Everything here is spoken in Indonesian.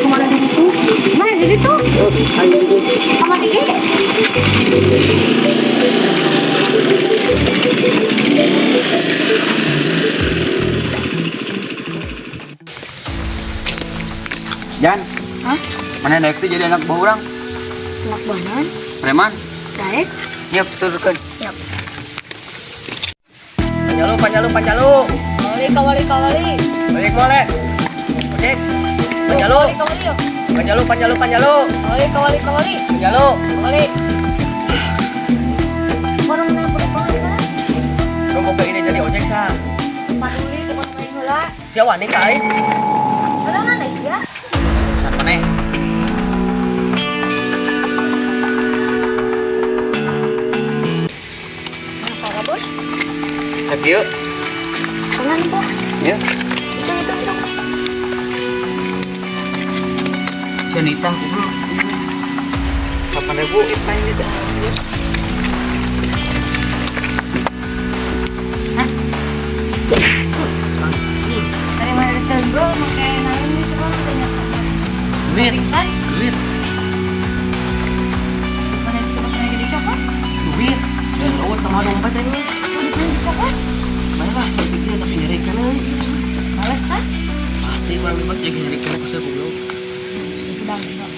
Kemana di situ? Mana di situ? Sama Dede. Jan, Hah? mana Daek itu jadi anak buah orang? Anak banan? Preman? Daek? Yap, turunkan. Yap. Panjalu. Kawali. Balik boleh. Ojek. Panjalu. Kawali yuk. Panjalu. Kawali. Panjalu. Kawali. Baru menang kawali kan? Kau mau ke ini jadi ojek sah. Paduli teman main bola. Siapa nih kai? Ada mana sih ya? Siapa nih? Masalah bos. Thank you. Pelan kok. Ya. Itu. Senita. 8.000 ipain itu. Dari mana ditenggol pakai naon ini coba tanya sama. Duit. Bukan itu pakai di coklat. Duit. Dan oh teman dompet ini. Bukan di coklat. Baiklah, saya pikir tapi nyerikan Males kan? pasti kurang lebih jadi nyerikan aku saya goblok. Udah.